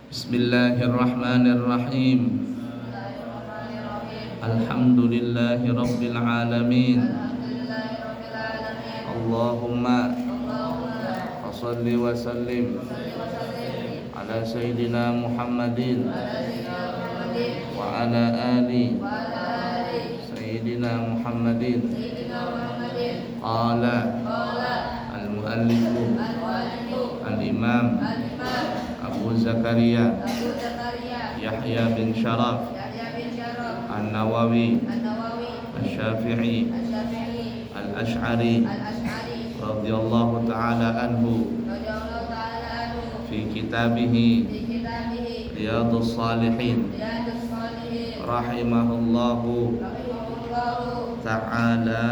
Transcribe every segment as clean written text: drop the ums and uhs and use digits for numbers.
Bismillahirrahmanirrahim. Alhamdulillahi rabbil alamin. Allahumma shalli wa sallim ala sayyidina Muhammadin wa ala ali sayyidina Muhammadin. Qala al-muallifu al-imam Abu Zakaria Yahya bin Sharaf An-Nawawi Asy-Syafi'i Al-Asy'ari radhiyallahu ta'ala anhu fi kitabihi Riyadhus Shalihin rahimahullahu ta'ala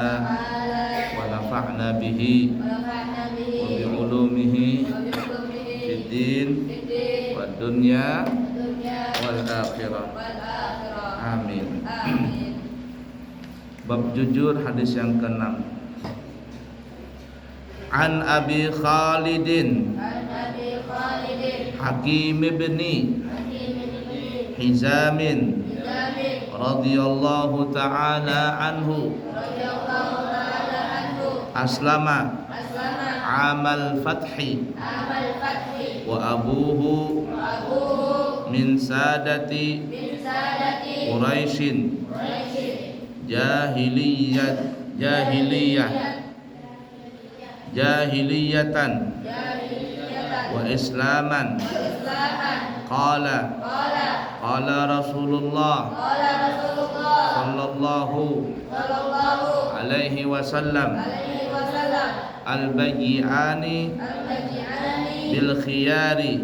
wa nafa'na bihi wa bi ulumihi fid din wad dunya wal akhirah. Amin. Bab jujur, hadis yang ke-6. An Abi Khalidin Hakim bin Hizam radhiyallahu ta'ala anhu aslama amal fathi wa abuhu min sadati Quraisyin jahiliyatan wa islaman. Qala Rasulullah sallallahu alaihi wasallam al-bayyi'ani bil khiyari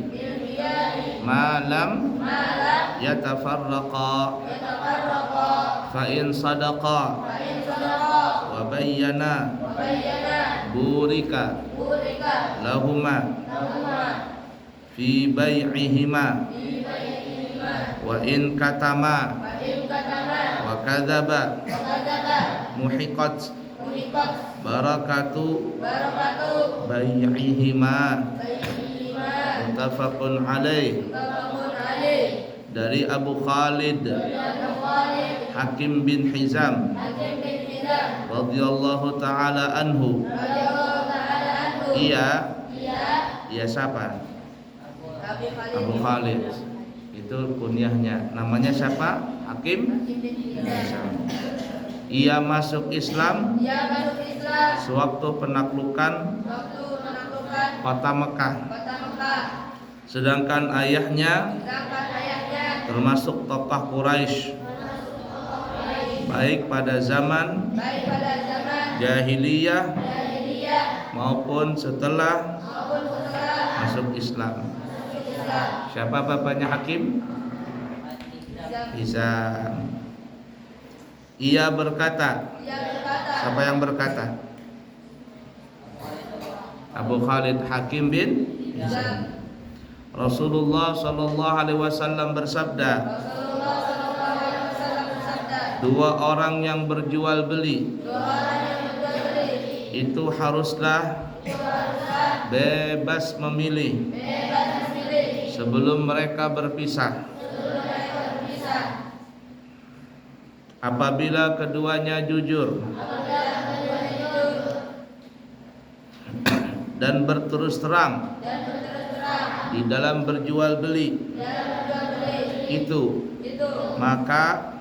ma lam yatafarraqa fa in sadaqa wa bayyana burika lahuma fi bai'ihima wa in katama wa kadzaba muhiqat barakatu bai'ihima. Muttafaqun alaih. Dari Abu Khalid Hakim bin Hizam radhiyallahu ta'ala anhu. Ia siapa? Abu Khalid. Itu kunyahnya. Namanya siapa? Hakim bin Hizam. Ia masuk Islam sewaktu penaklukan kota Mekah. Sedangkan ayahnya termasuk tokoh Quraisy, baik pada zaman jahiliyah maupun setelah masuk Islam. Siapa bapaknya Hakim? Hizam. Ia berkata. Siapa yang berkata? Abu Khalid Hakim bin Hizam. Rasulullah sallallahu alaihi wasallam bersabda, dua orang yang berjual beli itu haruslah bebas memilih sebelum mereka berpisah. Apabila keduanya jujur dan berterus terang di dalam berjual beli itu, maka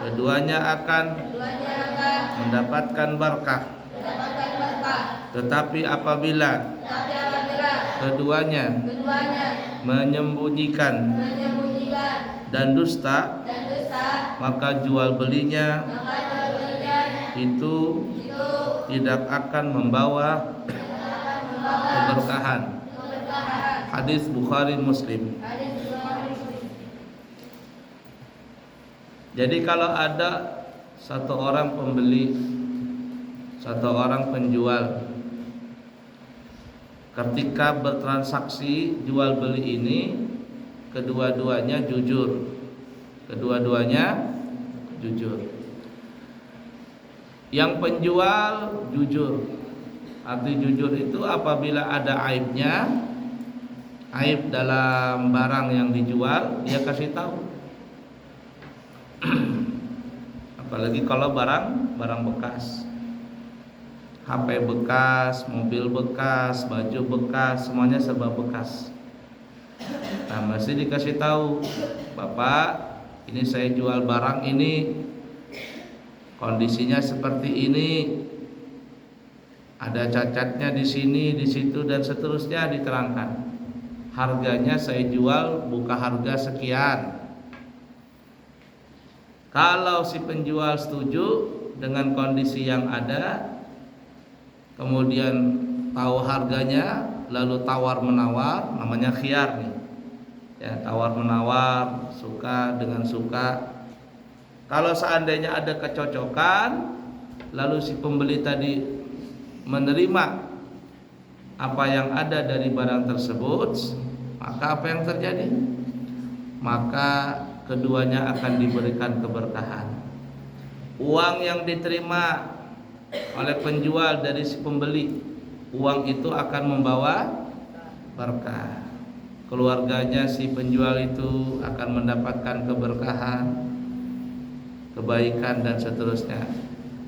keduanya akan mendapatkan berkah. Tetapi apabila keduanya menyembunyikan dan dusta, maka jual belinya itu tidak akan membawa keberkahan. Hadis Bukhari Muslim. Jadi kalau ada satu orang pembeli, satu orang penjual, ketika bertransaksi jual beli ini, kedua-duanya jujur. Yang penjual jujur. Arti jujur itu apabila ada aibnya aib dalam barang yang dijual, dia kasih tahu. Apalagi kalau barang bekas, HP bekas, mobil bekas, baju bekas, semuanya serba bekas. Nah, mesti dikasih tahu, Bapak, ini saya jual barang ini, kondisinya seperti ini, ada cacatnya di sini, di situ, dan seterusnya diterangkan. Harganya saya jual buka harga sekian. Kalau si penjual setuju dengan kondisi yang ada, kemudian tahu harganya, lalu tawar menawar, namanya khiyar nih. Ya, tawar menawar, suka dengan suka. Kalau seandainya ada kecocokan, lalu si pembeli tadi menerima apa yang ada dari barang tersebut, maka apa yang terjadi? Maka keduanya akan diberikan keberkahan. Uang yang diterima oleh penjual dari si pembeli, uang itu akan membawa berkah. Keluarganya si penjual itu akan mendapatkan keberkahan, kebaikan, dan seterusnya.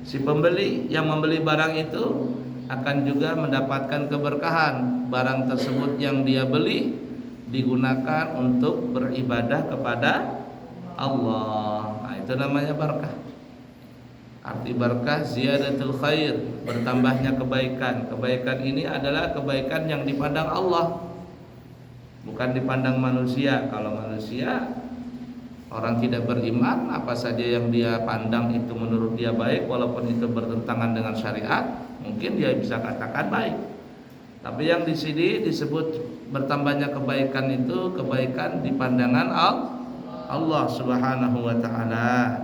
Si pembeli yang membeli barang itu akan juga mendapatkan keberkahan. Barang tersebut yang dia beli digunakan untuk beribadah kepada Allah. Nah, itu namanya berkah. Arti berkah ziyadatul khair, bertambahnya kebaikan. Kebaikan ini adalah kebaikan yang dipandang Allah, bukan dipandang manusia. Kalau manusia, orang tidak beriman, apa saja yang dia pandang itu menurut dia baik, walaupun itu bertentangan dengan syariat, mungkin dia bisa katakan baik. Tapi yang di sini disebut bertambahnya kebaikan itu kebaikan di pandangan Allah Subhanahu wa taala.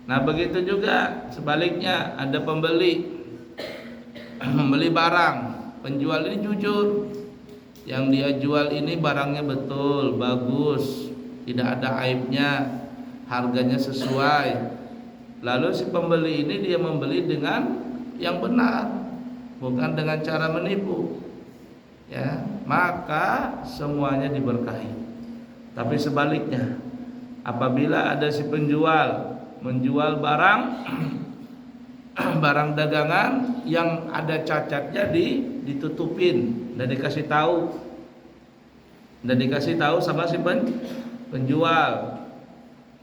Nah, begitu juga sebaliknya, ada pembeli membeli barang, penjual ini jujur, yang dia jual ini barangnya betul, bagus, tidak ada aibnya, harganya sesuai. Lalu si pembeli ini dia membeli dengan yang benar, bukan dengan cara menipu, ya, maka semuanya diberkahi. Tapi sebaliknya, apabila ada si penjual menjual barang barang dagangan yang ada cacatnya, ditutupin dan dikasih tahu sama si penjual,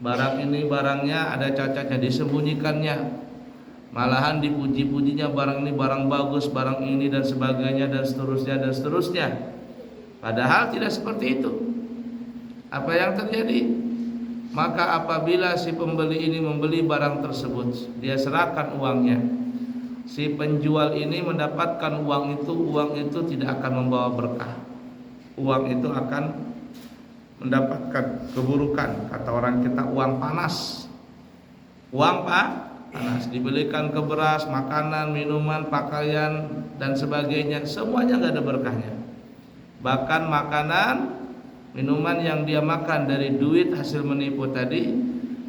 barang ini barangnya ada cacatnya, disembunyikannya, malahan dipuji-pujinya, barang ini barang bagus, barang ini dan sebagainya, dan seterusnya. Padahal tidak seperti itu. Apa yang terjadi? Maka apabila si pembeli ini membeli barang tersebut, dia serahkan uangnya, si penjual ini mendapatkan uang itu tidak akan membawa berkah. Uang itu akan mendapatkan keburukan. Kata orang kita, uang panas. Uang panas, dibelikan ke beras, makanan, minuman, pakaian, dan sebagainya, semuanya nggak ada berkahnya. Bahkan makanan, minuman yang dia makan dari duit hasil menipu tadi,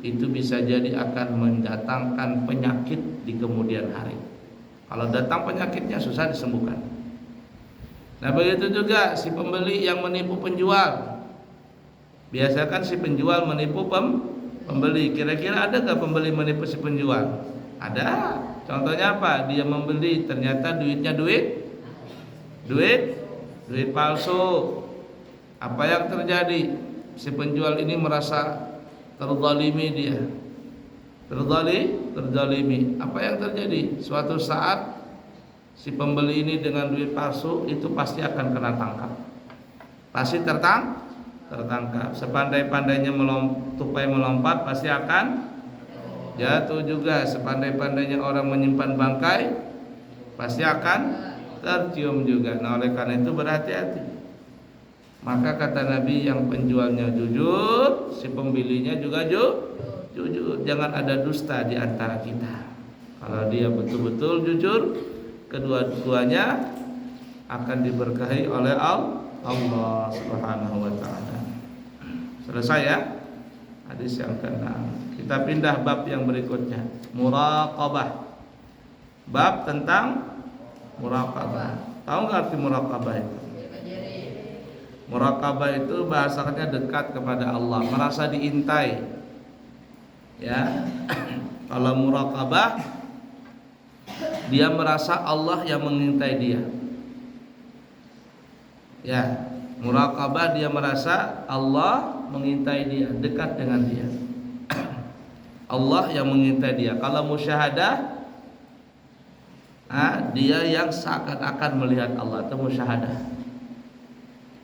itu bisa jadi akan mendatangkan penyakit di kemudian hari. Kalau datang penyakitnya susah disembuhkan. Nah, begitu juga si pembeli yang menipu penjual. Biasakan si penjual menipu pembeli. Kira-kira ada gak pembeli menipu si penjual? Ada. Contohnya apa? Dia membeli, ternyata duitnya duit palsu. Apa yang terjadi? Si penjual ini merasa terzalimi dia. Terzalimi. Apa yang terjadi? Suatu saat si pembeli ini dengan duit palsu itu pasti akan kena tangkap. Pasti tertangkap. Sepandai-pandainya tupai melompat, pasti akan jatuh juga. Sepandai-pandainya orang menyimpan bangkai, pasti akan tercium juga. Nah, oleh karena itu berhati-hati. Maka kata Nabi, yang penjualnya jujur, si pembelinya juga jujur. Jangan ada dusta di antara kita. Kalau dia betul-betul jujur, kedua-duanya akan diberkahi oleh Allah Subhanahu wa taala. Selesai ya hadis yang ke-6. Kita pindah bab yang berikutnya, muraqabah. Bab tentang muraqabah. Tahu enggak arti muraqabah itu? Muraqabah itu bahasanya dekat kepada Allah, merasa diintai. Ya. Kalau muraqabah, dia merasa Allah yang mengintai dia. Ya, muraqabah dia merasa Allah mengintai dia, dekat dengan dia. Allah yang mengintai dia. Kalau musyahadah, dia yang seakan-akan melihat Allah, itu musyahadah.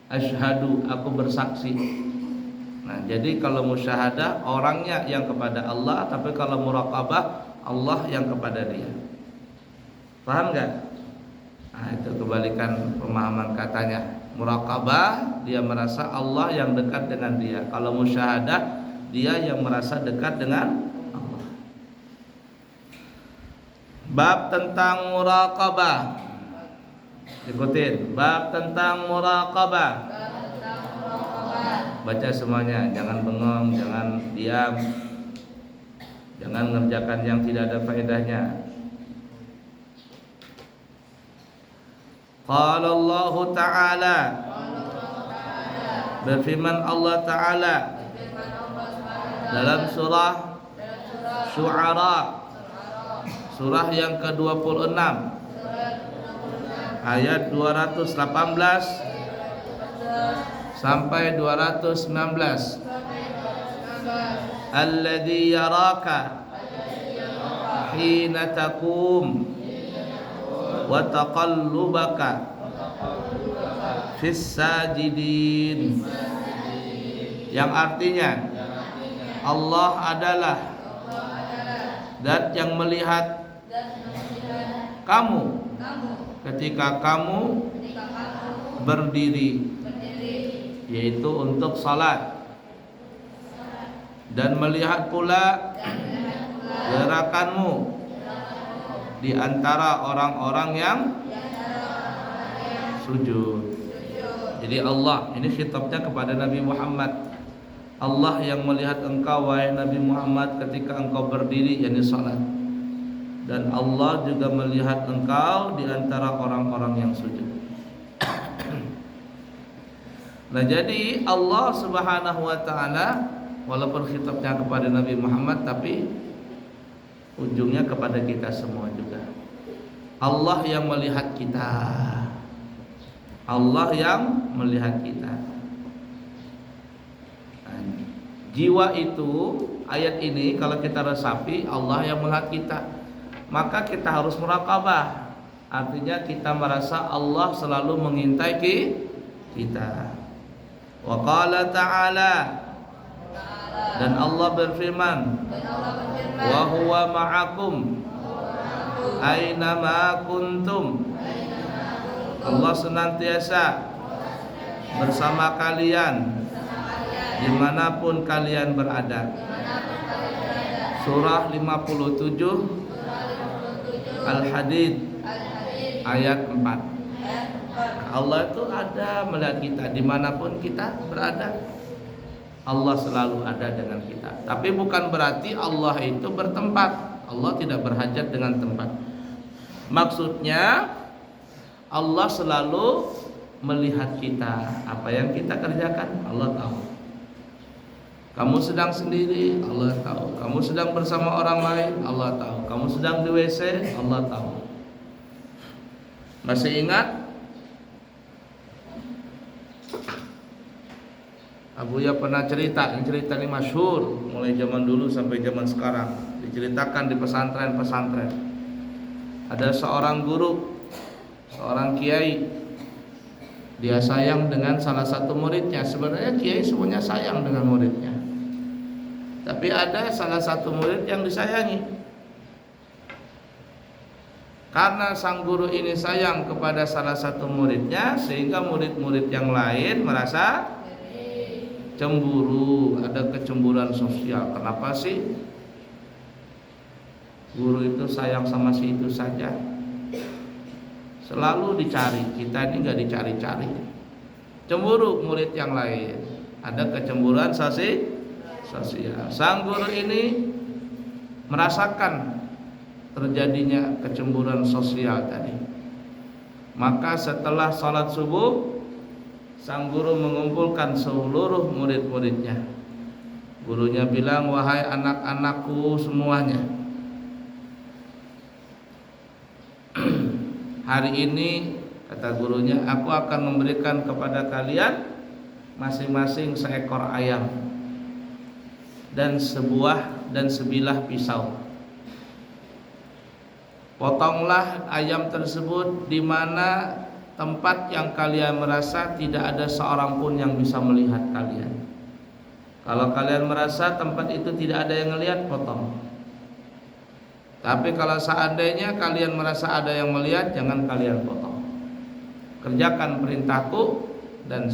Asyhadu, aku bersaksi. Nah, jadi kalau musyahadah orangnya yang kepada Allah, tapi kalau muraqabah Allah yang kepada dia. Paham enggak? Nah, itu kebalikan pemahaman katanya. Muraqabah dia merasa Allah yang dekat dengan dia. Kalau musyahadah dia yang merasa dekat dengan Allah. Bab tentang muraqabah. Ikutin, bab tentang muraqabah. Baca semuanya, jangan bengong, jangan diam, jangan mengerjakan yang tidak ada faedahnya. Qala Allah Ta'ala, berfirman Allah Ta'ala dalam surah Syu'ara, surah yang ke-26 ayat 218 sampai 219. Alladzi yaraka hina taqum wa taqallubaka fis sajidin, yang artinya Allah adalah zat yang melihat kamu ketika kamu berdiri, yaitu untuk salat, dan melihat pula gerakanmu di antara orang-orang yang sujud. Jadi Allah, ini khitabnya kepada Nabi Muhammad. Allah yang melihat engkau wahai Nabi Muhammad ketika engkau berdiri, yakni salat. Dan Allah juga melihat engkau di antara orang-orang yang sujud. Nah, jadi Allah Subhanahu wa taala walaupun khitabnya kepada Nabi Muhammad, tapi ujungnya kepada kita semua juga. Allah yang melihat kita. Allah yang melihat kita. Nah, jiwa itu, ayat ini kalau kita resapi, Allah yang melihat kita, maka kita harus muraqabah. Artinya kita merasa Allah selalu mengintai kita. Wa qala ta'ala, dan Allah berfirman, wa huwa ma'akum aina ma kuntum, Allah senantiasa bersama kalian dimanapun kalian berada. Surah 57 Al-Hadid ayat 4. Allah itu ada melihat kita dimanapun kita berada. Allah selalu ada dengan kita. Tapi bukan berarti Allah itu bertempat. Allah tidak berhajat dengan tempat. Maksudnya Allah selalu melihat kita. Apa yang kita kerjakan Allah tahu. Kamu sedang sendiri, Allah tahu. Kamu sedang bersama orang lain, Allah tahu. Kamu sedang di WC, Allah tahu. Masih ingat? Abuya pernah cerita, ini cerita ini masyhur mulai zaman dulu sampai zaman sekarang. Diceritakan di pesantren-pesantren. Ada seorang guru, seorang kiai, dia sayang dengan salah satu muridnya. Sebenarnya kiai semuanya sayang dengan muridnya, tapi ada salah satu murid yang disayangi. Karena sang guru ini sayang kepada salah satu muridnya, sehingga murid-murid yang lain merasa cemburu, ada kecemburuan sosial. Kenapa sih guru itu sayang sama si itu saja? Selalu dicari, kita ini nggak dicari-cari. Cemburu murid yang lain, ada kecemburuan sosial. Sang guru ini merasakan terjadinya kecemburuan sosial tadi. Maka setelah sholat subuh, sang guru mengumpulkan seluruh murid-muridnya. Gurunya bilang, wahai anak-anakku semuanya, hari ini, kata gurunya, aku akan memberikan kepada kalian masing-masing seekor ayam dan sebilah pisau. Potonglah ayam tersebut di mana tempat yang kalian merasa tidak ada seorang pun yang bisa melihat kalian. Kalau kalian merasa tempat itu tidak ada yang melihat, potong. Tapi kalau seandainya kalian merasa ada yang melihat, jangan kalian potong. Kerjakan perintahku, dan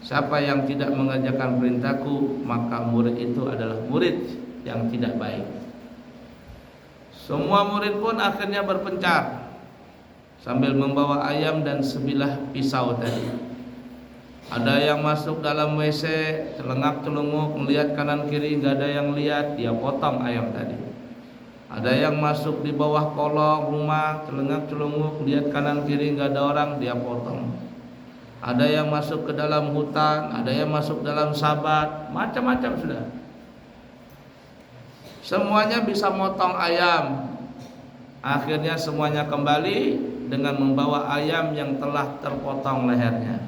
siapa yang tidak mengerjakan perintahku, maka murid itu adalah murid yang tidak baik. Semua murid pun akhirnya berpencar sambil membawa ayam dan sebilah pisau tadi. Ada yang masuk dalam WC, celengak-celunguk, melihat kanan kiri, nggak ada yang lihat, dia potong ayam tadi. Ada yang masuk di bawah kolong rumah, celengak-celunguk, lihat kanan kiri, nggak ada orang, dia potong. Ada yang masuk ke dalam hutan, ada yang masuk dalam sabat, macam-macam sudah. Semuanya bisa motong ayam. Akhirnya semuanya kembali dengan membawa ayam yang telah terpotong lehernya.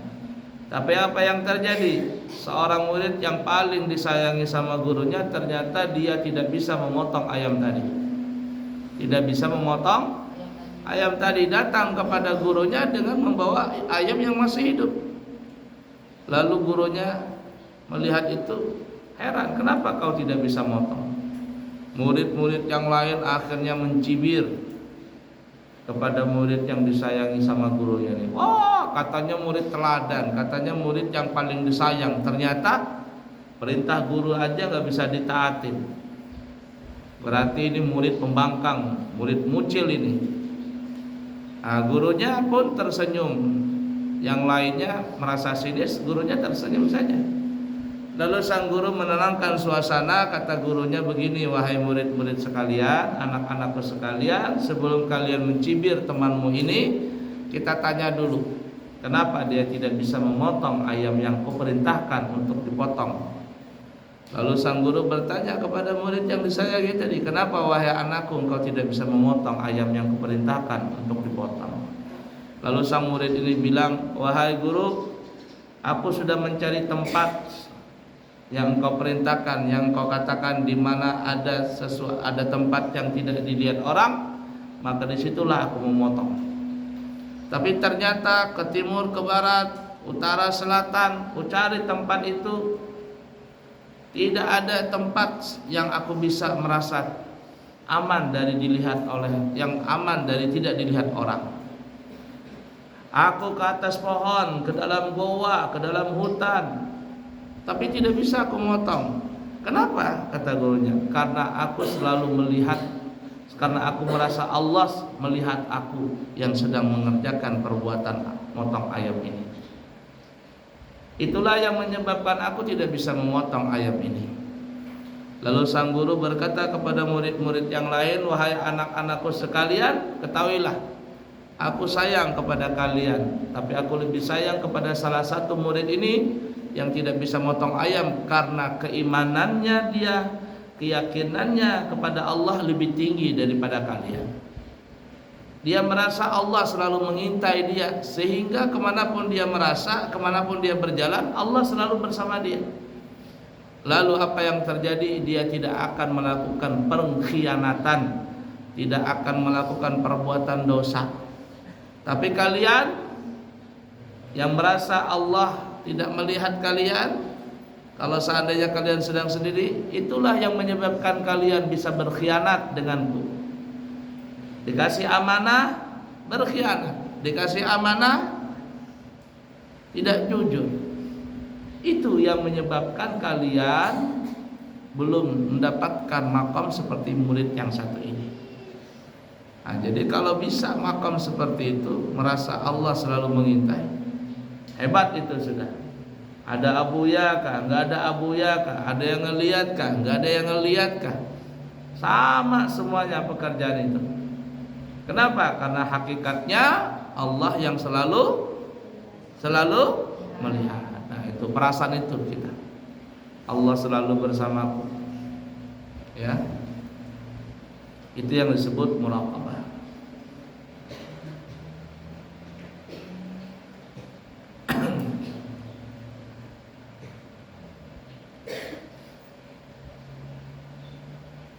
Tapi apa yang terjadi? Seorang murid yang paling disayangi sama gurunya, ternyata dia tidak bisa memotong ayam tadi. Tidak bisa memotong ayam tadi. Datang kepada gurunya dengan membawa ayam yang masih hidup. Lalu gurunya melihat itu, heran, kenapa kau tidak bisa motong? Murid-murid yang lain akhirnya mencibir kepada murid yang disayangi sama gurunya ini. Wah, katanya murid teladan, katanya murid yang paling disayang. Ternyata perintah guru aja nggak bisa ditaatin. Berarti ini murid pembangkang, murid mucil ini. Nah, gurunya pun tersenyum. Yang lainnya merasa sinis, gurunya tersenyum saja. Lalu sang guru menenangkan suasana, kata gurunya begini, wahai murid-murid sekalian, anak-anakku sekalian, sebelum kalian mencibir temanmu ini, kita tanya dulu, kenapa dia tidak bisa memotong ayam yang kuperintahkan untuk dipotong? Lalu sang guru bertanya kepada murid yang disayangi tadi, kenapa wahai anakku engkau tidak bisa memotong ayam yang kuperintahkan untuk dipotong? Lalu sang murid ini bilang, wahai guru, aku sudah mencari tempat yang engkau perintahkan, yang engkau katakan di mana ada tempat yang tidak dilihat orang, maka disitulah aku memotong. Tapi ternyata ke timur, ke barat, utara, selatan, ku cari tempat itu, tidak ada tempat yang aku bisa merasa aman dari dilihat oleh, yang aman dari tidak dilihat orang. Aku ke atas pohon, ke dalam goa, ke dalam hutan, tapi tidak bisa aku motong. Kenapa? Kata gurunya, karena aku selalu melihat, karena aku merasa Allah melihat aku yang sedang mengerjakan perbuatan motong ayam ini. Itulah yang menyebabkan aku tidak bisa memotong ayam ini. Lalu sang guru berkata kepada murid-murid yang lain, wahai anak-anakku sekalian, ketahuilah, aku sayang kepada kalian, tapi aku lebih sayang kepada salah satu murid ini yang tidak bisa motong ayam karena keimanannya dia, keyakinannya kepada Allah lebih tinggi daripada kalian. Dia merasa Allah selalu mengintai dia, sehingga kemanapun dia merasa, kemanapun dia berjalan, Allah selalu bersama dia. Lalu apa yang terjadi? Dia tidak akan melakukan pengkhianatan, tidak akan melakukan perbuatan dosa. Tapi kalian yang merasa Allah tidak melihat kalian, kalau seandainya kalian sedang sendiri, itulah yang menyebabkan kalian bisa berkhianat denganku. Dikasih amanah, berkhianat. Dikasih amanah, tidak jujur. Itu yang menyebabkan kalian belum mendapatkan makom seperti murid yang satu ini. Nah, jadi kalau bisa makom seperti itu, merasa Allah selalu mengintai, hebat itu sudah. Ada abuya kah? Enggak ada abuya kah? Ada yang ngelihat kah? Enggak ada yang ngelihat kah? Sama semuanya pekerjaan itu. Kenapa? Karena hakikatnya Allah yang selalu melihat. Nah, itu perasaan itu kita. Allah selalu bersamaku. Ya. Itu yang disebut muraqabah.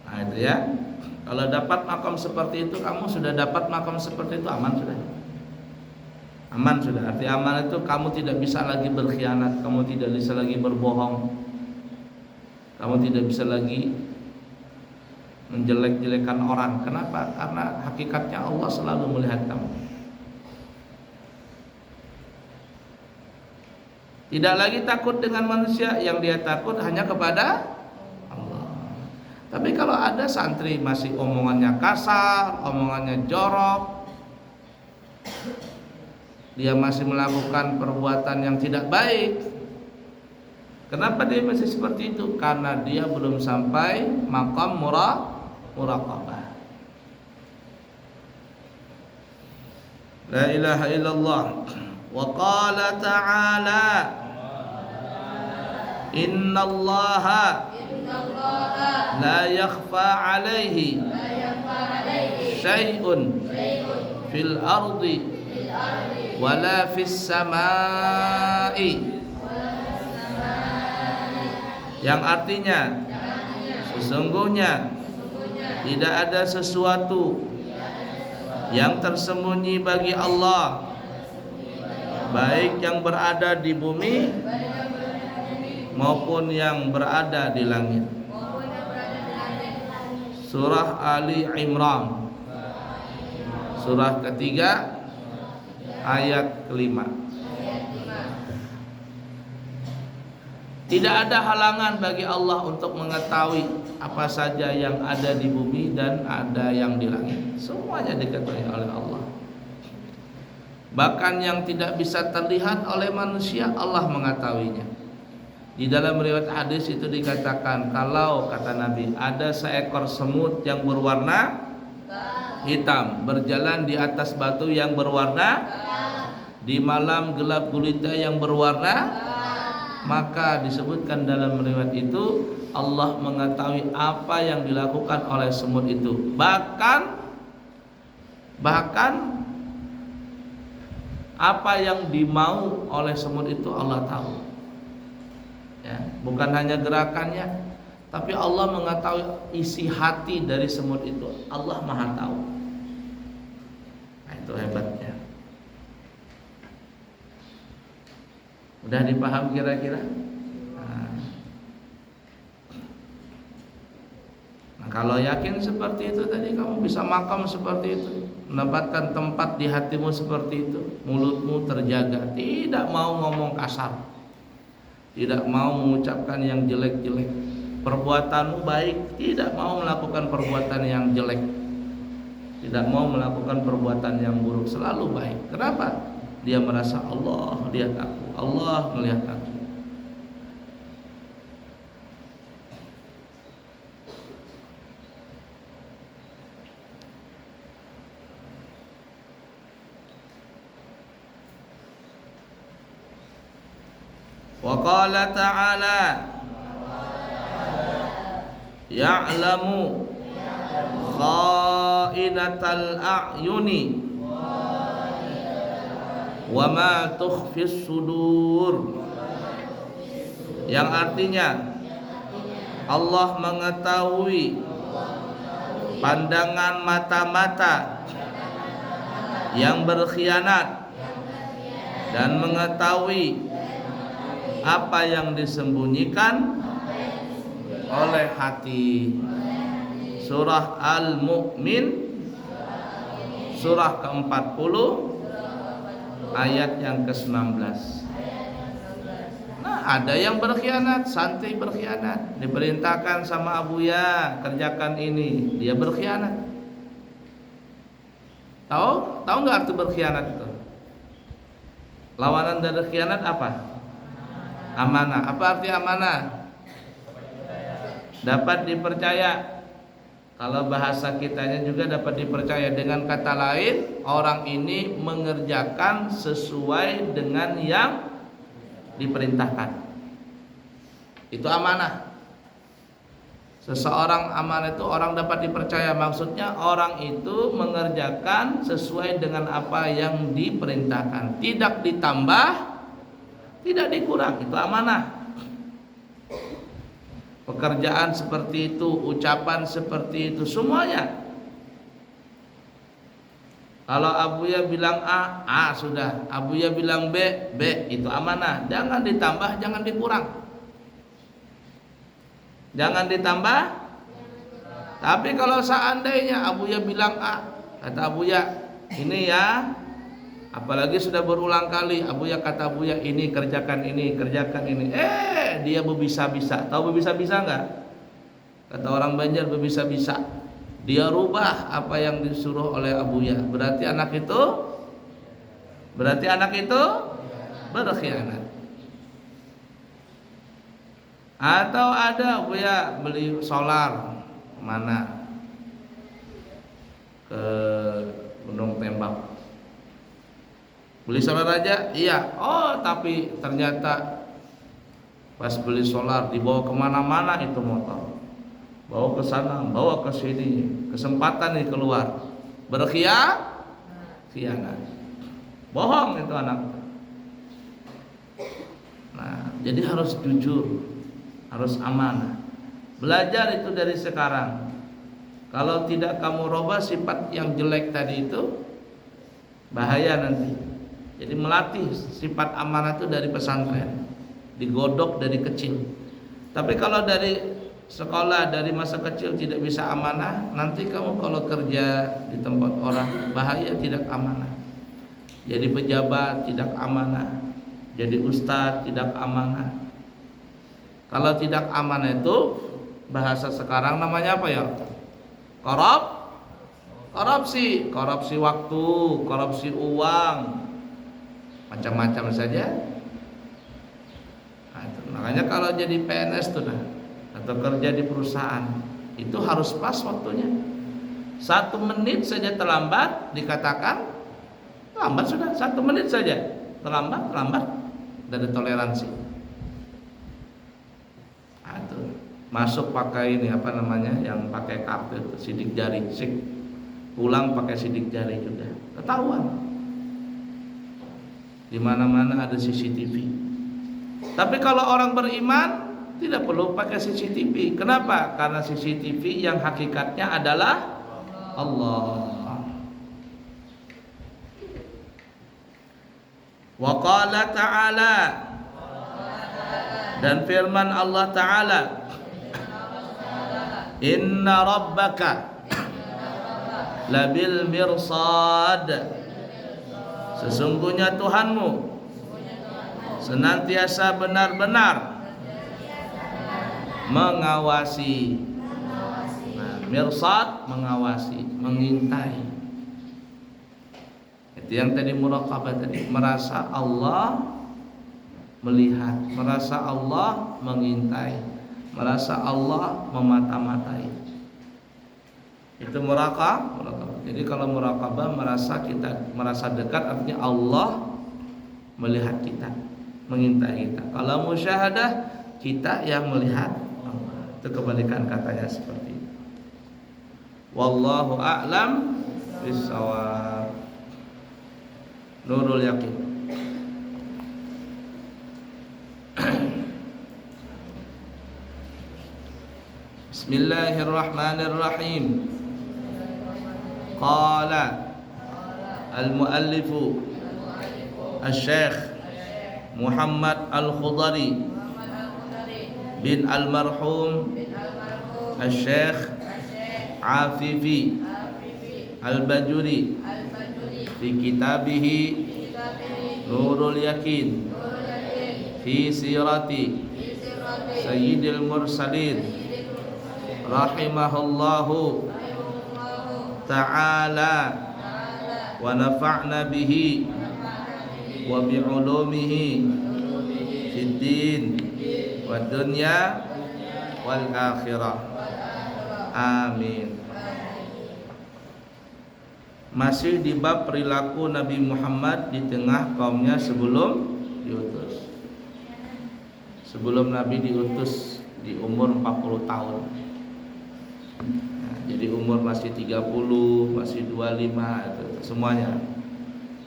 Nah, itu ya. Kalau dapat makam seperti itu, kamu sudah dapat makam seperti itu, aman sudah. Aman sudah. Arti aman itu kamu tidak bisa lagi berkhianat, kamu tidak bisa lagi berbohong, kamu tidak bisa lagi menjelek-jelekan orang. Kenapa? Karena hakikatnya Allah selalu melihat kamu. Tidak lagi takut dengan manusia, yang dia takut hanya kepada Allah. Tapi kalau ada santri masih omongannya kasar, omongannya jorok, dia masih melakukan perbuatan yang tidak baik. Kenapa dia masih seperti itu? Karena dia belum sampai maqam muraqabah. La ilaha illallah. Wa qala ta'ala innallaha la yakhfa 'alaihi syai'un fil ardi wala fis samai. Yang artinya sesungguhnya tidak ada sesuatu yang tersembunyi bagi Allah, baik yang berada di bumi maupun yang berada di langit. Surah Ali Imran, surah ketiga ayat kelima. Tidak ada halangan bagi Allah untuk mengetahui apa saja yang ada di bumi dan ada yang di langit. Semuanya diketahui oleh Allah. Bahkan yang tidak bisa terlihat oleh manusia, Allah mengetahuinya. Di dalam riwayat hadis itu dikatakan, kalau kata Nabi, ada seekor semut yang berwarna hitam berjalan di atas batu yang berwarna, di malam gelap gulita yang berwarna, maka disebutkan dalam riwayat itu Allah mengetahui apa yang dilakukan oleh semut itu. Bahkan apa yang dimau oleh semut itu Allah tahu. Ya, bukan hanya gerakannya, tapi Allah mengetahui isi hati dari semut itu. Allah Maha tahu. Nah, itu hebatnya. Udah dipaham kira-kira? Nah, kalau yakin seperti itu tadi, kamu bisa makam seperti itu, mendapatkan tempat di hatimu seperti itu, mulutmu terjaga, tidak mau ngomong kasar, tidak mau mengucapkan yang jelek-jelek, perbuatanmu baik, tidak mau melakukan perbuatan yang jelek, tidak mau melakukan perbuatan yang buruk, selalu baik. Kenapa? Dia merasa Allah lihat aku, Allah melihat aku. Wa qala ta'ala ya'lamu kha'inatal a'yuni wa ma tukhfis sudur. Yang artinya Allah mengetahui pandangan mata-mata yang berkhianat dan mengetahui apa yang disembunyikan oleh hati. Surah Al-Mu'min, surah ke-40 ayat yang ke-19. Nah, ada yang berkhianat, santri berkhianat, diperintahkan sama Abuya kerjakan ini, dia berkhianat. Tahu nggak arti berkhianat itu? Lawanan dari khianat apa? Amanah. Apa arti amanah? Dapat dipercaya. Kalau bahasa kitanya juga dapat dipercaya. Dengan kata lain, orang ini mengerjakan sesuai dengan yang diperintahkan. Itu amanah. Seseorang amanah itu orang dapat dipercaya, maksudnya orang itu mengerjakan sesuai dengan apa yang diperintahkan, tidak ditambah, tidak dikurang. Itu amanah. Pekerjaan seperti itu, ucapan seperti itu, semuanya. Kalau Abuya bilang A sudah. Abuya bilang B, itu amanah. Jangan ditambah, jangan dikurang. Jangan ditambah. Tapi kalau seandainya Abuya bilang A, kata Abuya, ini ya, apalagi sudah berulang kali Abuya kata Abuya ini kerjakan ini, kerjakan ini. Dia berbisa-bisa. Tahu berbisa-bisa enggak? Kata orang Banjar berbisa-bisa. Dia rubah apa yang disuruh oleh Abuya. Berarti anak itu berkhianat. Atau ada Abuya beli solar mana ke Gunung Tembak. Beli solar aja, iya. Oh, tapi ternyata pas beli solar dibawa kemana-mana itu motor. Bawa ke sana, bawa ke sini, kesempatan nih keluar. Khianat. Bohong itu anak. Nah, jadi harus jujur, harus amanah. Belajar itu dari sekarang. Kalau tidak kamu robah sifat yang jelek tadi itu, bahaya nanti. Jadi melatih sifat amanah itu dari pesantren, digodok dari kecil. Tapi kalau dari sekolah dari masa kecil tidak bisa amanah, nanti kamu kalau kerja di tempat orang bahaya, tidak amanah. Jadi pejabat tidak amanah, jadi ustadz tidak amanah. Kalau tidak amanah itu bahasa sekarang namanya apa ya? Korupsi waktu, korupsi uang, macam-macam saja. Nah, makanya kalau jadi PNS tuh atau kerja di perusahaan itu harus pas waktunya. 1 menit saja terlambat dikatakan lambat, sudah 1 menit saja terlambat dari toleransi. Itu masuk pakai ini apa namanya yang pakai kartu itu, sidik jari, pulang pakai sidik jari juga ketahuan. Di mana-mana ada CCTV. Tapi kalau orang beriman tidak perlu pakai CCTV. Kenapa? Karena CCTV yang hakikatnya adalah Allah. Wa qala ta'ala, dan firman Allah Ta'ala, inna rabbaka labil mirsad, sesungguhnya Tuhanmu senantiasa benar-benar mengawasi. Nah, mirsad mengawasi, mengintai. Itu yang tadi muraqabah tadi, merasa Allah melihat, merasa Allah mengintai, merasa Allah memata-matai. Itu muraqabah. Jadi kalau muraqabah merasa dekat, artinya Allah melihat kita, mengintai kita. Kalau musyahadah, kita yang melihat Allah. Itu kebalikan katanya seperti itu. Wallahu a'lam bishawab. Nurul Yakin. Bismillahirrahmanirrahim. Qala al-muallifu al-Syekh Muhammad al-Khudari bin al-marhum al-Syekh Afifi al-Bajuri fi kitabihi Nurul Yakin fi sirati Sayyidil Mursalin rahimahullahu ta'ala wa nafa'na bihi wa bi'ulumihi fid din wa dunya wal akhirah. Amin. Masih di bab perilaku Nabi Muhammad di tengah kaumnya sebelum diutus. sebelum Nabi diutus di umur 40 tahun. Nah, jadi umur masih 30, masih 25 itu semuanya.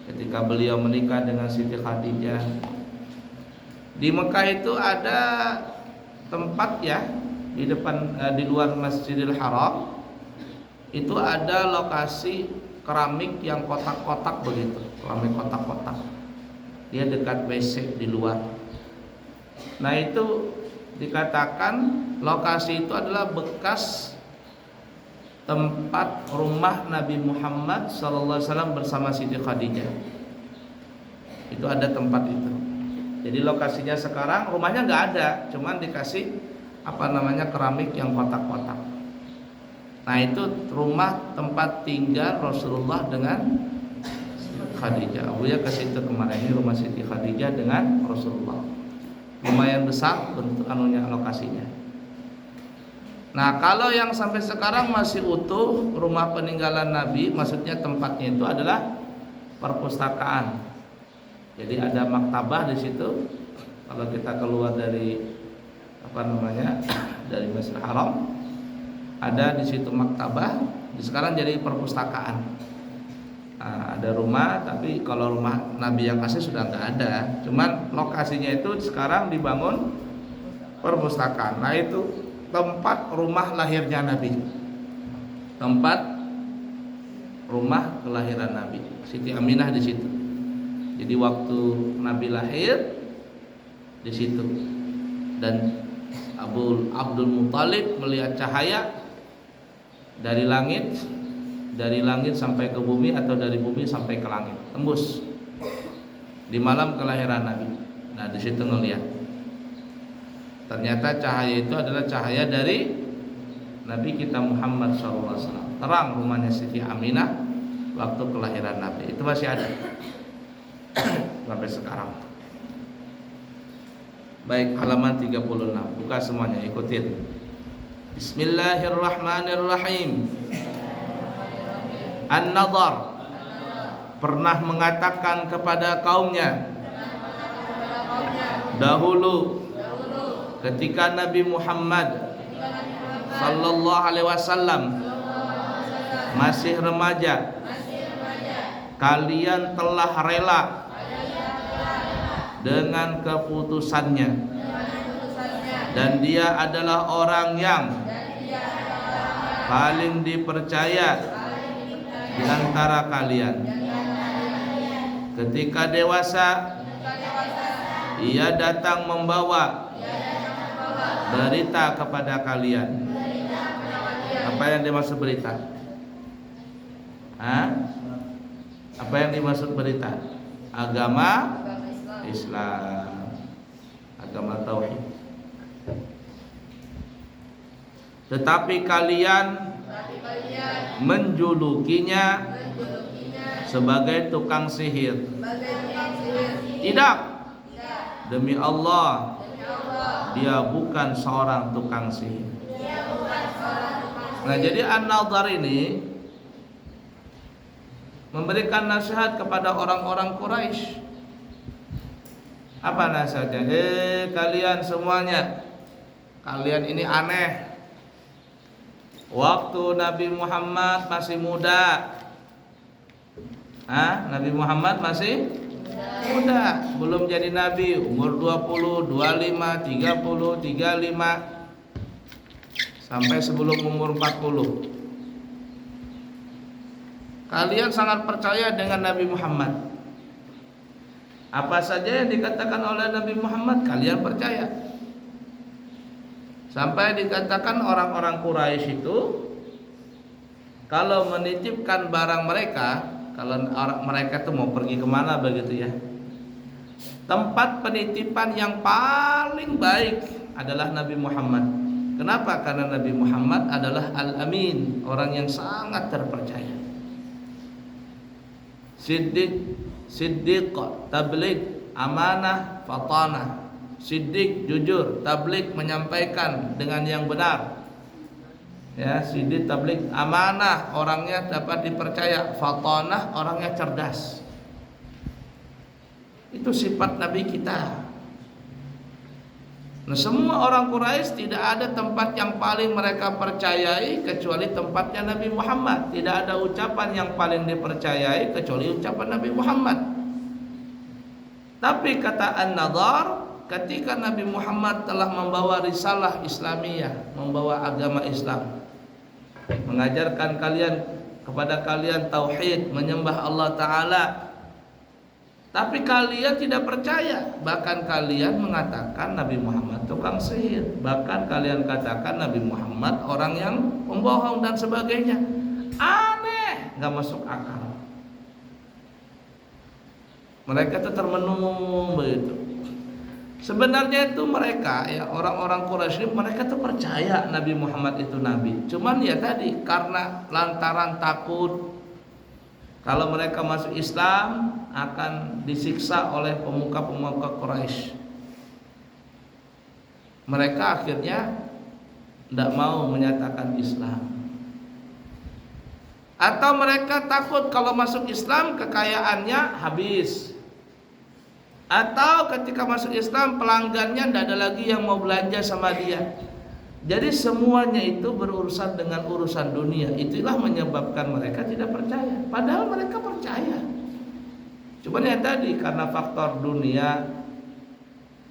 Ketika beliau menikah dengan Siti Khadijah, di Mekah itu ada tempat ya, di depan di luar Masjidil Haram itu ada lokasi keramik yang kotak-kotak begitu, keramik kotak-kotak. Dia dekat WC di luar. Nah itu dikatakan lokasi itu adalah bekas tempat rumah Nabi Muhammad SAW bersama Siti Khadijah. Itu ada tempat itu. Jadi lokasinya sekarang rumahnya nggak ada, cuman dikasih keramik yang kotak-kotak. Nah itu rumah tempat tinggal Rasulullah dengan Khadijah. Abuya ke situ kemarin, ini rumah Siti Khadijah dengan Rasulullah. Lumayan besar bentuk lokasinya. Nah kalau yang sampai sekarang masih utuh rumah peninggalan Nabi, maksudnya tempatnya itu adalah perpustakaan. Jadi ada maktabah di situ. Kalau kita keluar dari dari Masjidil Haram, ada di situ maktabah. Sekarang jadi perpustakaan. Nah, ada rumah, tapi kalau rumah Nabi yang asli sudah nggak ada. Cuman lokasinya itu sekarang dibangun perpustakaan. Nah itu tempat rumah lahirnya Nabi, tempat rumah kelahiran Nabi. Siti Aminah di situ. Jadi waktu Nabi lahir di situ, dan Abdul Muthalib melihat cahaya dari langit sampai ke bumi atau dari bumi sampai ke langit, tembus di malam kelahiran Nabi. Nah di situ ngelihat, ternyata cahaya itu adalah cahaya dari Nabi kita Muhammad SAW. Terang rumahnya Siti Aminah waktu kelahiran Nabi. Itu masih ada sampai sekarang. Baik, halaman 36. Buka semuanya, ikutin. Bismillahirrahmanirrahim. An-Nadhr pernah mengatakan kepada kaumnya dahulu ketika Nabi Muhammad sallallahu alaihi wasallam masih remaja, kalian telah rela dengan keputusannya, dan dia adalah orang yang paling dipercaya di antara kalian. Ketika dewasa, ia datang membawa berita kepada kalian. Apa yang dimaksud berita? Apa yang dimaksud berita? Agama Islam, agama tauhid. Tetapi kalian menjulukinya sebagai tukang sihir. Tidak, demi Allah, dia bukan seorang tukang sihir. Nah, jadi An-Nadhr ini memberikan nasihat kepada orang-orang Quraisy. Apa nasihatnya? Kalian semuanya, kalian ini aneh. Waktu Nabi Muhammad masih muda, Nabi Muhammad masih muda, belum jadi Nabi, umur 20, 25, 30, 35, sampai sebelum umur 40. Kalian sangat percaya dengan Nabi Muhammad. Apa saja yang dikatakan oleh Nabi Muhammad kalian percaya. Sampai dikatakan orang-orang Quraisy itu kalau menitipkan barang mereka, kalau mereka itu mau pergi kemana begitu ya, tempat penitipan yang paling baik adalah Nabi Muhammad. Kenapa? Karena Nabi Muhammad adalah Al-Amin, orang yang sangat terpercaya. Siddiq, tabligh, amanah, fatanah. Siddiq jujur, tabligh menyampaikan dengan yang benar. Ya, siddiq, tabligh, amanah, orangnya dapat dipercaya, fatanah, orangnya cerdas. Itu sifat Nabi kita. Nah, semua orang Quraisy tidak ada tempat yang paling mereka percayai kecuali tempatnya Nabi Muhammad. Tidak ada ucapan yang paling dipercayai kecuali ucapan Nabi Muhammad. Tapi kata An-Nadhr, ketika Nabi Muhammad telah membawa risalah Islamiyah, membawa agama Islam, mengajarkan kepada kalian tauhid, menyembah Allah Ta'ala, tapi kalian tidak percaya. Bahkan kalian mengatakan Nabi Muhammad tukang sihir. Bahkan kalian katakan Nabi Muhammad orang yang pembohong dan sebagainya. Aneh, gak masuk akal. Mereka itu termenung begitu. Sebenarnya itu mereka, ya, orang-orang Quraisy, mereka tuh percaya Nabi Muhammad itu nabi. Cuman ya tadi, karena lantaran takut kalau mereka masuk Islam akan disiksa oleh pemuka-pemuka Quraisy, mereka akhirnya tidak mau menyatakan Islam. Atau mereka takut kalau masuk Islam kekayaannya habis. Atau ketika masuk Islam pelanggannya tidak ada lagi yang mau belanja sama dia. Jadi semuanya itu berurusan dengan urusan dunia. Itulah menyebabkan mereka tidak percaya. Padahal mereka percaya. Cuman ya tadi, karena faktor dunia,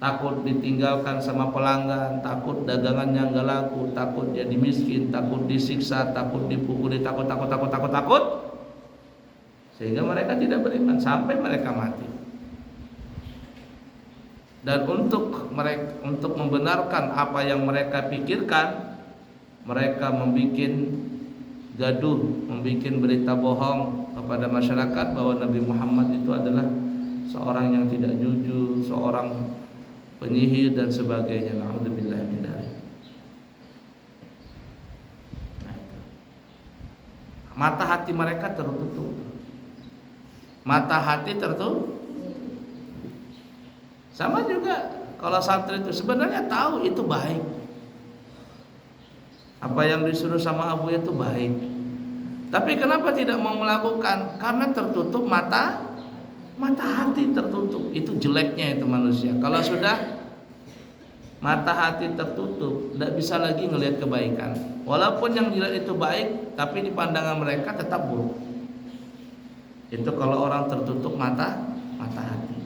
takut ditinggalkan sama pelanggan, takut dagangannya nggak laku, takut jadi miskin, takut disiksa, takut dipukuli, takut, sehingga mereka tidak beriman sampai mereka mati. Dan untuk membenarkan apa yang mereka pikirkan, mereka membuat gaduh, membuat berita bohong kepada masyarakat bahwa Nabi Muhammad itu adalah seorang yang tidak jujur, seorang penyihir dan sebagainya. Alhamdulillah min dzalik. Mata hati mereka tertutup. Mata hati tertutup. Sama juga kalau santri itu sebenarnya tahu itu baik. Apa yang disuruh sama Abu itu baik. Tapi kenapa tidak mau melakukan? Karena tertutup mata hati tertutup. Itu jeleknya itu manusia. Kalau sudah mata hati tertutup, tidak bisa lagi ngelihat kebaikan. Walaupun yang dilihat itu baik, tapi di pandangan mereka tetap buruk. Itu kalau orang tertutup mata hati.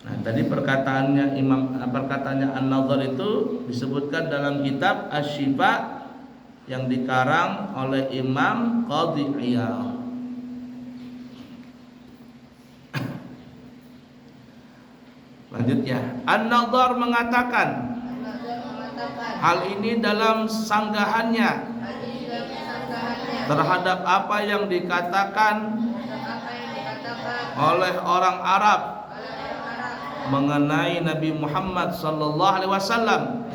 Nah, tadi perkataannya An-Nadhr itu disebutkan dalam kitab Asy-Syifa yang dikarang oleh Imam Qadhi Iyad. Lanjutnya, An-Nadhr mengatakan hal ini dalam sanggahannya terhadap apa yang dikatakan oleh orang Arab mengenai Nabi Muhammad sallallahu alaihi wasallam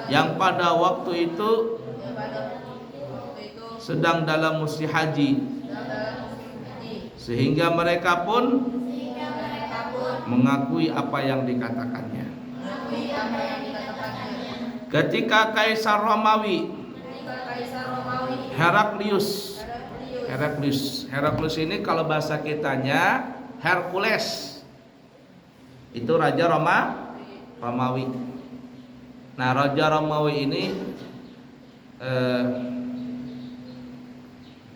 yang pada waktu itu sedang dalam musim haji, sehingga mereka pun mengakui apa yang dikatakannya. Ketika Kaisar Romawi Heraklius ini kalau bahasa kitanya Hercules, itu raja Romawi. Nah, raja Romawi ini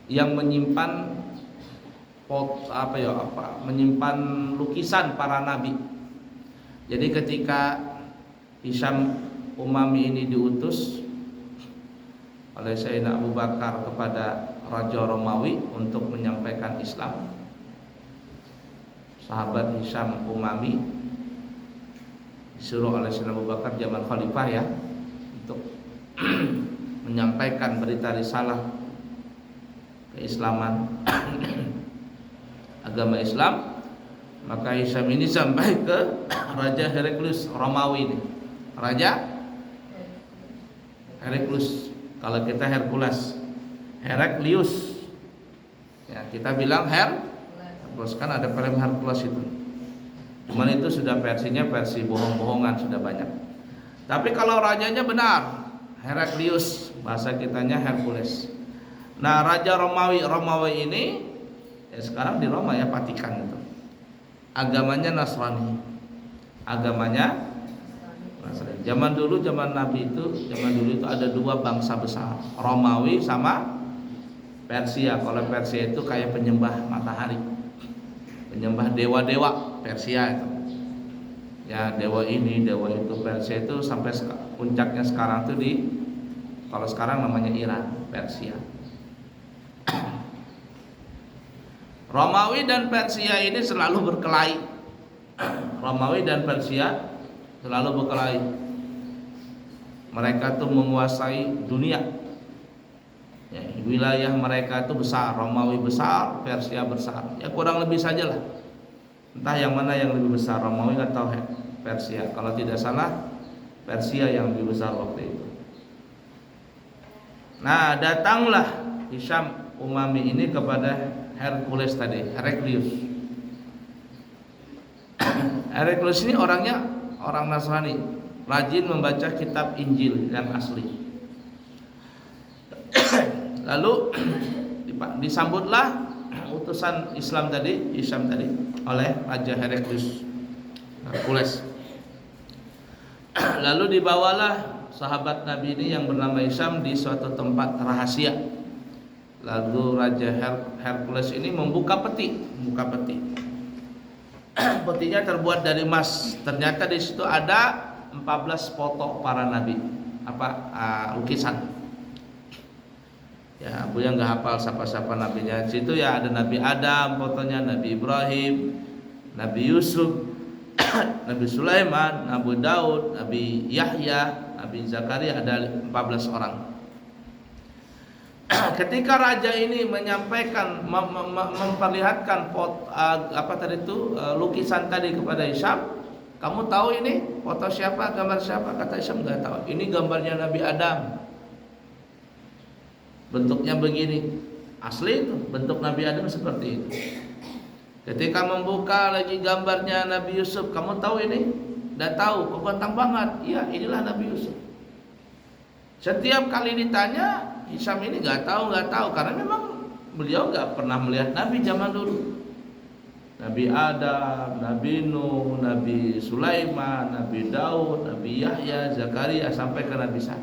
yang menyimpan menyimpan lukisan para nabi. Jadi ketika Hisham Umami ini diutus oleh Sayyidina Abu Bakar kepada raja Romawi untuk menyampaikan Islam, sahabat Hisham Umami disuruh oleh Sayyidina Abu Bakar zaman khalifah ya untuk menyampaikan berita risalah keislaman agama Islam. Maka Hisham ini sampai ke Raja Heraklius Romawi ini. Raja Heraklius, kalau kita Hercules, Heraklius ya, kita bilang Hercules, kan ada film Hercules itu. Cuman itu sudah versi bohong-bohongan sudah banyak. Tapi kalau rajanya benar, Heraklius, bahasa kitanya Hercules. Nah, Raja Romawi ini Ya sekarang di Roma ya, Vatikan itu. Agamanya Nasrani. Agamanya Nasrani. Zaman dulu zaman dulu itu ada dua bangsa besar, Romawi sama Persia. Kalau Persia itu kayak penyembah matahari, penyembah dewa-dewa Persia itu. Ya dewa ini, dewa itu. Persia itu sampai puncaknya sekarang tuh kalau sekarang namanya Iran, Persia. Romawi dan Persia ini selalu berkelahi. Romawi dan Persia selalu berkelahi. Mereka tuh menguasai dunia. Ya, wilayah mereka itu besar, Romawi besar, Persia besar. Ya kurang lebih sajalah. Entah yang mana yang lebih besar, Romawi atau Persia. Kalau tidak salah, Persia yang lebih besar waktu itu. Nah, datanglah Hisham Umami ini kepada Hercules tadi, Heraklius. Heraklius ini orangnya orang Nasrani, rajin membaca kitab Injil yang asli. Lalu disambutlah utusan Islam tadi, Hisham tadi, oleh Raja Heraklius, Hercules. Lalu dibawalah sahabat Nabi ini yang bernama Hisham di suatu tempat rahasia. Lalu Raja Hercules ini membuka peti. Petinya terbuat dari emas. Ternyata di situ ada 14 foto para nabi, lukisan. Ya, Bu yang nggak hafal siapa-siapa nabinya. Di situ ya ada Nabi Adam fotonya, Nabi Ibrahim, Nabi Yusuf, Nabi Sulaiman, Nabi Daud, Nabi Yahya, Nabi Zakaria, ada 14 orang. Ketika raja ini menyampaikan, memperlihatkan lukisan tadi kepada Hisham, kamu tahu ini foto siapa, gambar siapa? Kata Hisham, nggak tahu. Ini gambarnya Nabi Adam, bentuknya begini. Asli itu bentuk Nabi Adam seperti itu. Ketika membuka lagi gambarnya Nabi Yusuf, kamu tahu ini? Nggak tahu, kok ganteng banget. Iya, inilah Nabi Yusuf. Setiap kali ditanya, Hisham ini nggak tahu karena memang beliau nggak pernah melihat Nabi zaman dulu. Nabi Adam, Nabi Nuh, Nabi Sulaiman, Nabi Daud, Nabi Yahya, Zakaria sampai ke Nabi Isa.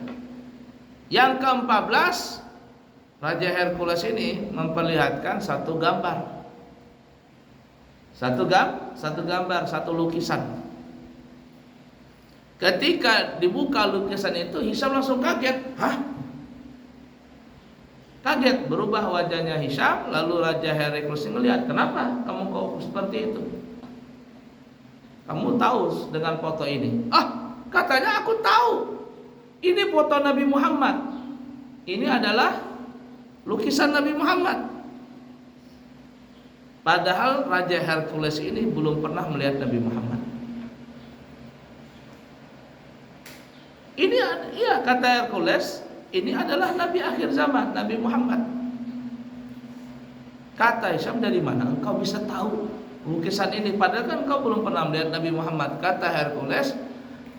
Yang ke-14, Raja Hercules ini memperlihatkan satu gambar, satu lukisan. Ketika dibuka lukisan itu, Hisham langsung kaget. Hah? Kaget, berubah wajahnya Hisham. Lalu Raja Heraklius melihat, kenapa kamu kok seperti itu? Kamu tahu dengan foto ini? Katanya aku tahu. Ini foto Nabi Muhammad. Ini adalah lukisan Nabi Muhammad. Padahal Raja Hercules ini belum pernah melihat Nabi Muhammad. Ini iya, kata Hercules, ini adalah Nabi akhir zaman, Nabi Muhammad. Kata Hisham, dari mana engkau bisa tahu lukisan ini? Padahal kan engkau belum pernah melihat Nabi Muhammad. Kata Hercules,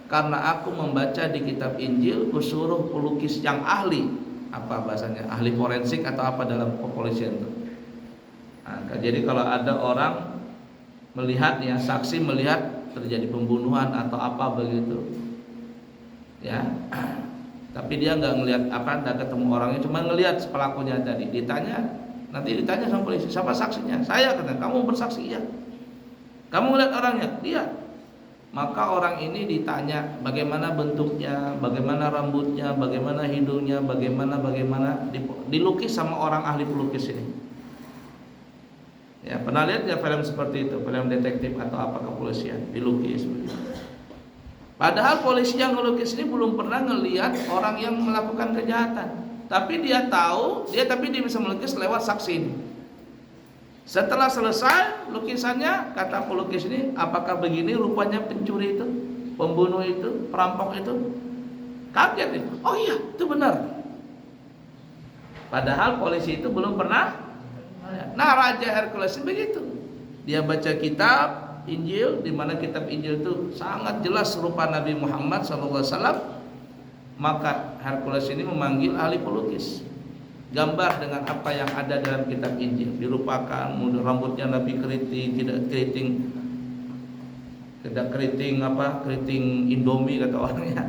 karena aku membaca di kitab Injil, kusuruh pelukis yang ahli, apa bahasanya, ahli forensik atau apa dalam kepolisian itu. Nah, jadi kalau ada orang melihat, ya saksi melihat terjadi pembunuhan atau apa begitu, ya. Tapi dia nggak ngelihat nggak ketemu orangnya, cuma ngelihat pelakunya tadi. Nanti ditanya sama polisi, siapa saksinya? Saya, kata. Kamu bersaksi? Iya. Kamu ngelihat orangnya? Iya. Maka orang ini ditanya bagaimana bentuknya, bagaimana rambutnya, bagaimana hidungnya, bagaimana dilukis sama orang ahli pelukis ini. Ya, pernah lihat ya film seperti itu, film detektif atau apa kepolisian, dilukis begitu. Padahal polisi yang ngelukis ini belum pernah ngelihat orang yang melakukan kejahatan. Tapi dia tahu, tapi dia bisa melukis lewat saksi ini. Setelah selesai lukisannya, kata pelukis ini, apakah begini rupanya pencuri itu, pembunuh itu, perampok itu? Kaget itu. Oh iya, itu benar. Padahal polisi itu belum pernah. Nah, Raja Hercules ini begitu. Dia baca kitab Injil, di mana kitab Injil itu sangat jelas rupa Nabi Muhammad SAW. Maka Hercules ini memanggil ahli pelukis. gambar dengan apa yang ada dalam kitab Injil. Dirupakan rambutnya Nabi keriting, tidak keriting keriting Indomie kata orangnya,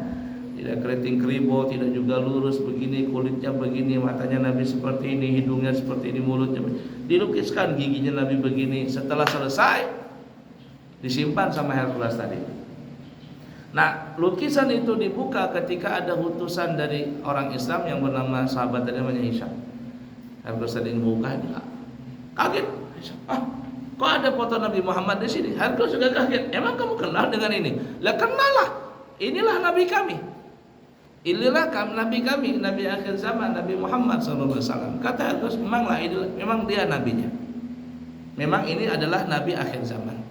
tidak keriting keribo, tidak juga lurus begini, kulitnya begini, matanya Nabi seperti ini, hidungnya seperti ini, mulutnya dilukiskan, giginya Nabi begini. Setelah selesai disimpan sama Hercules tadi. Nah, lukisan itu dibuka ketika ada utusan dari orang Islam yang bernama sahabat tadi namanya Hisham. Hercules tadi membuka, dia kaget. Kok ada foto Nabi Muhammad di sini? Hercules juga kaget. Emang kamu kenal dengan ini? Lah kenal lah. Inilah Nabi kami. Inilah Nabi kami, Nabi akhir zaman, Nabi Muhammad SAW. Kata Hercules, memang dia nabinya. Memang ini adalah Nabi akhir zaman.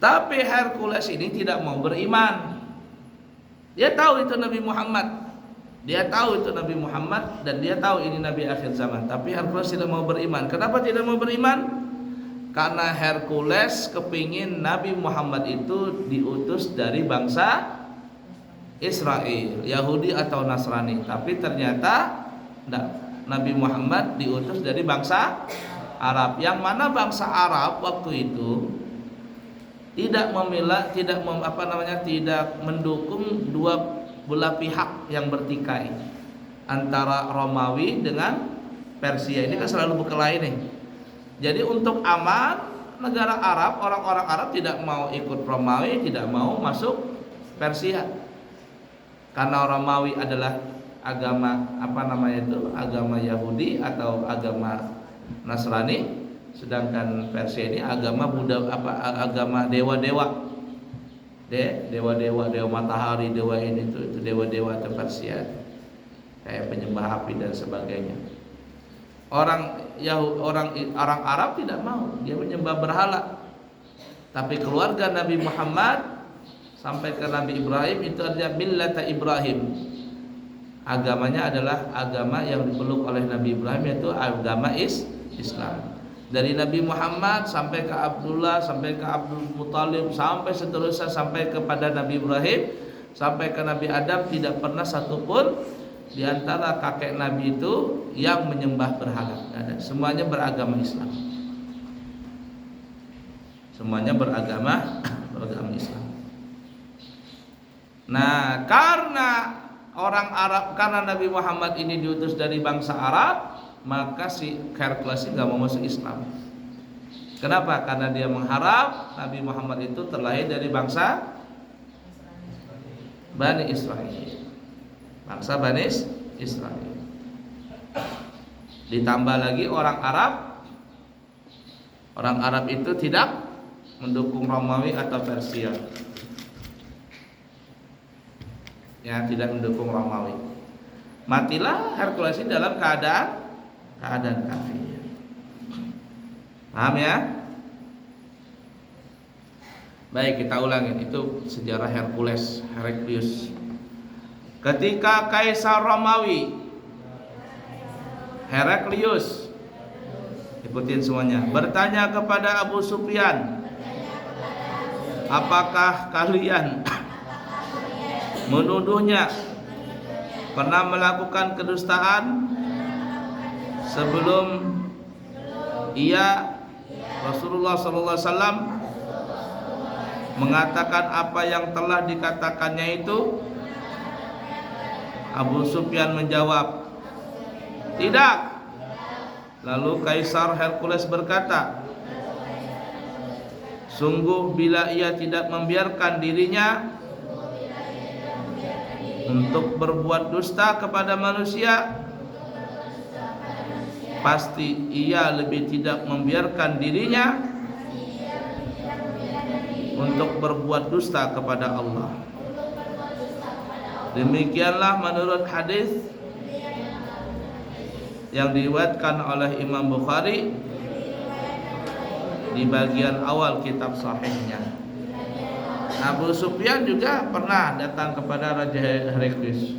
Tapi Hercules ini tidak mau beriman. Dia tahu itu Nabi Muhammad. Dia tahu itu Nabi Muhammad dan dia tahu ini Nabi akhir zaman. Tapi Hercules tidak mau beriman. Kenapa tidak mau beriman? Karena Hercules kepingin Nabi Muhammad itu diutus dari bangsa Israel, Yahudi atau Nasrani. Tapi ternyata Nabi Muhammad diutus dari bangsa Arab. Yang mana bangsa Arab waktu itu tidak mendukung dua belah pihak yang bertikai antara Romawi dengan Persia. Ini kan selalu berkelahi nih. Jadi untuk aman negara Arab, orang-orang Arab tidak mau ikut Romawi, tidak mau masuk Persia. Karena Romawi adalah agama agama Yahudi atau agama Nasrani. Sedangkan Persia ini agama agama dewa-dewa, dewa matahari, dewa ini itu dewa-dewa Persia, kayak penyembah api dan sebagainya. Orang Arab tidak mau, dia menyembah berhala. Tapi keluarga Nabi Muhammad sampai ke Nabi Ibrahim itu artinya millata Ibrahim. Agamanya adalah agama yang dipeluk oleh Nabi Ibrahim, yaitu agama Islam. Dari Nabi Muhammad sampai ke Abdullah, sampai ke Abdul Muthalib, sampai seterusnya sampai kepada Nabi Ibrahim, sampai ke Nabi Adam, tidak pernah satupun di antara kakek Nabi itu yang menyembah berhala. Semuanya beragama Islam. Semuanya beragama Islam. Nah, karena orang Arab, karena Nabi Muhammad ini diutus dari bangsa Arab, maka si Hercules nggak mau masuk Islam. Kenapa? Karena dia mengharap Nabi Muhammad itu terlahir dari bangsa Bani Israel. Bangsa Bani Israel. Ditambah lagi orang Arab itu tidak mendukung Romawi atau Persia. Ya, tidak mendukung Romawi. Matilah Hercules dalam keadaan kafir. Paham ya? Baik, kita ulangin. Itu sejarah Hercules. Ketika Kaisar Romawi Heraklius, ikutin semuanya, bertanya kepada Abu Sufyan, apakah kalian menuduhnya pernah melakukan kedustaan sebelum Rasulullah SAW mengatakan apa yang telah dikatakannya itu? Abu Sufyan menjawab, tidak. Lalu Kaisar Hercules berkata, sungguh bila ia tidak membiarkan dirinya untuk berbuat dusta kepada manusia, pasti ia lebih tidak membiarkan dirinya untuk berbuat dusta kepada Allah. Demikianlah menurut hadis yang diriwayatkan oleh Imam Bukhari di bagian awal kitab sahihnya. Abu Sufyan juga pernah datang kepada Raja Heraklius,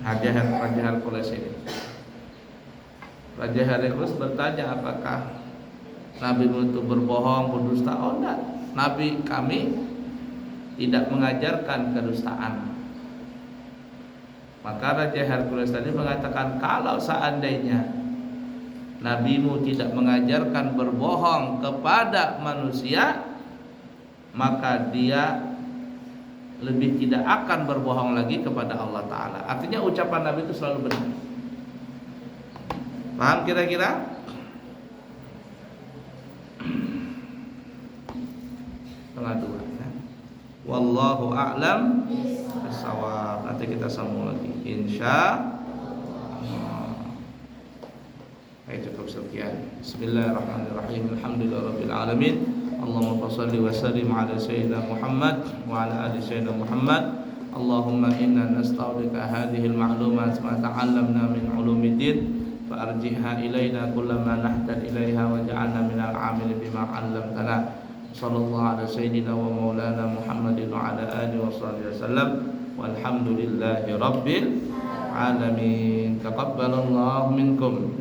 Raja Hercules ini. Raja Heraklius bertanya, apakah Nabi itu berbohong, berdusta? Oh enggak, Nabi kami tidak mengajarkan kedustaan. Maka Raja Hercules tadi mengatakan, kalau seandainya nabimu tidak mengajarkan berbohong kepada manusia, maka dia lebih tidak akan berbohong lagi kepada Allah Ta'ala. Artinya ucapan Nabi itu selalu benar. Paham kira-kira? Setengah 2 ya. Wallahu a'lam bissawab. Nanti kita sambung lagi insya Allah. Cukup sekian. Bismillahirrahmanirrahim. Alhamdulillahirabbil alamin. Allahumma shalli wa sallim ala sayyidina Muhammad wa ala ali sayyidina Muhammad. Allahumma inna nasta'udika hadhihi al-ma'lumat ma ta'allamna min ulumiddin fa arji'ha ilaina kullama nahtad ilaiha wa ja'alna min al-'amilin bima 'allamtana. Sallallahu ala sayyidina wa maulana Muhammadin wa ala alihi wa sahbihi wasallam. Walhamdulillahi rabbil alamin. Taqabbalallahu minkum.